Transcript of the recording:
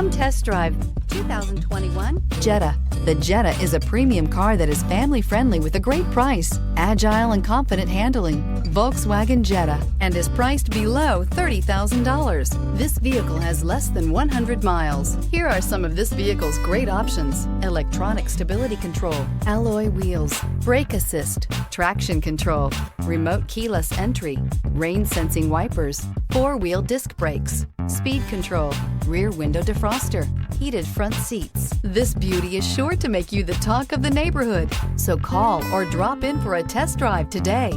Come test drive 2021 Jetta. The Jetta is a premium car that is family-friendly with a great price, agile and confident handling. Volkswagen Jetta, and is priced below $30,000. This vehicle has less than 100 miles. Here are some of this vehicle's great options: electronic stability control, alloy wheels, brake assist, traction control, remote keyless entry, rain sensing wipers, four-wheel disc brakes, speed control, rear window defroster, heated front seats. This beauty is sure to make you the talk of the neighborhood. So call or drop in for a test drive today.